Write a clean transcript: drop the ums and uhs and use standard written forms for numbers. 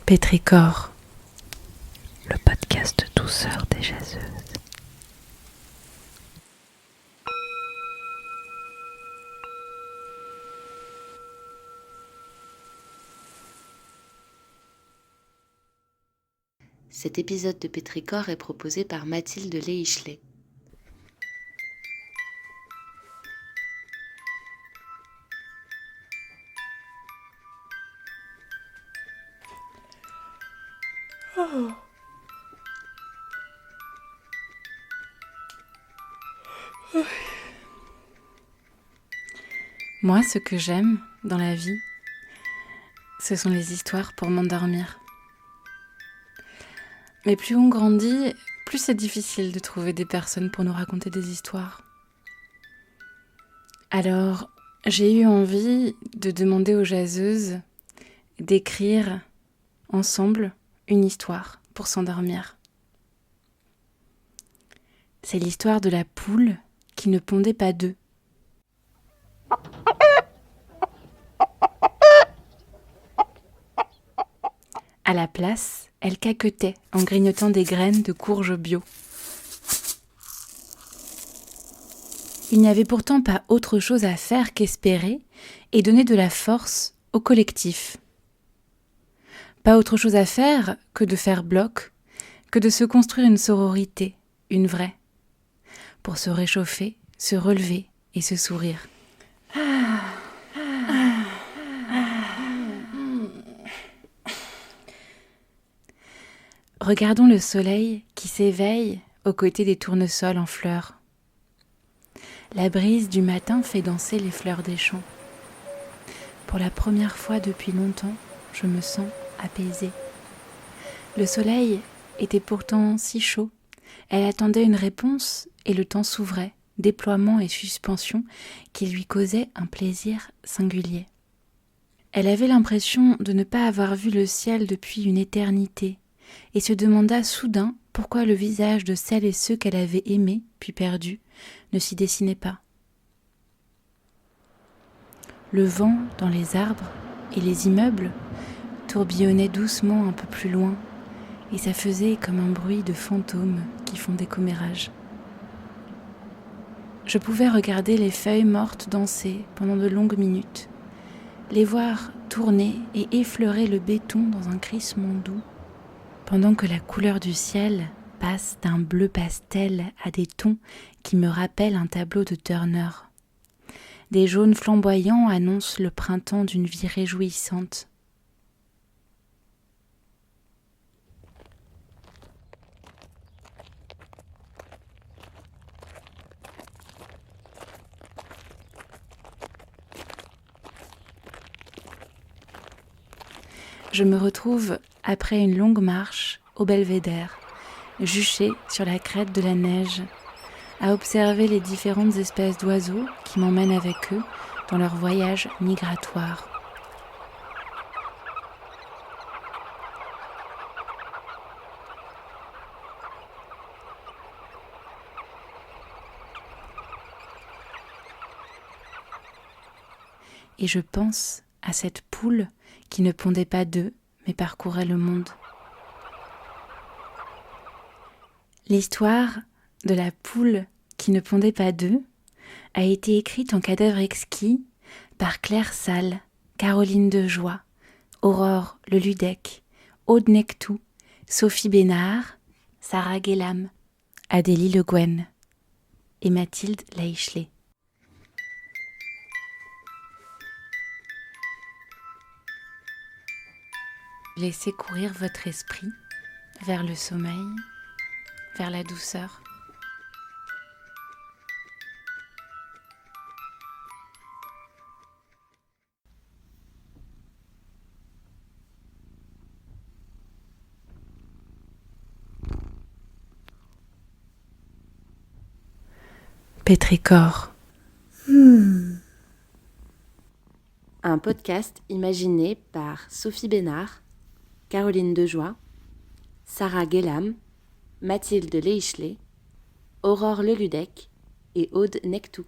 Pétrichor, le podcast douceur des jaseuses. Cet épisode de Pétrichor est proposé par Mathilde Leichelet. Moi, ce que j'aime dans la vie, ce sont les histoires pour m'endormir. Mais plus on grandit, plus c'est difficile de trouver des personnes pour nous raconter des histoires. Alors, j'ai eu envie de demander aux jaseuses d'écrire ensemble une histoire pour s'endormir. C'est l'histoire de la poule qui ne pondait pas d'œufs. À la place, elle caquetait en grignotant des graines de courge bio. Il n'y avait pourtant pas autre chose à faire qu'espérer et donner de la force au collectif. Pas autre chose à faire que de faire bloc, que de se construire une sororité, une vraie, pour se réchauffer, se relever et se sourire. Regardons le soleil qui s'éveille aux côtés des tournesols en fleurs. La brise du matin fait danser les fleurs des champs. Pour la première fois depuis longtemps, je me sens apaisée. Le soleil était pourtant si chaud. Elle attendait une réponse et le temps s'ouvrait, déploiement et suspension qui lui causaient un plaisir singulier. Elle avait l'impression de ne pas avoir vu le ciel depuis une éternité et se demanda soudain pourquoi le visage de celles et ceux qu'elle avait aimés puis perdus ne s'y dessinait pas. Le vent dans les arbres et les immeubles tourbillonnait doucement un peu plus loin et ça faisait comme un bruit de fantômes qui font des commérages. Je pouvais regarder les feuilles mortes danser pendant de longues minutes, les voir tourner et effleurer le béton dans un crissement doux, pendant que la couleur du ciel passe d'un bleu pastel à des tons qui me rappellent un tableau de Turner. Des jaunes flamboyants annoncent le printemps d'une vie réjouissante. Je me retrouve, après une longue marche, au belvédère, juchée sur la crête de la neige, à observer les différentes espèces d'oiseaux qui m'emmènent avec eux dans leur voyage migratoire. Et je pense à cette poule qui ne pondait pas d'œufs, mais parcourait le monde. L'histoire de la poule qui ne pondait pas d'œufs a été écrite en cadavre exquis par Claire Salle, Caroline Dejoie, Aurore Leludec, Aude Nectou, Sophie Bénard, Sarah Guélam, Adélie Le Guen et Mathilde Leichelet. Laissez courir votre esprit vers le sommeil, vers la douceur. Pétrichor. Un podcast imaginé par Sophie Bénard, Caroline Dejoie, Sarah Guélam, Mathilde Leichelet, Aurore Leludec et Aude Nectou.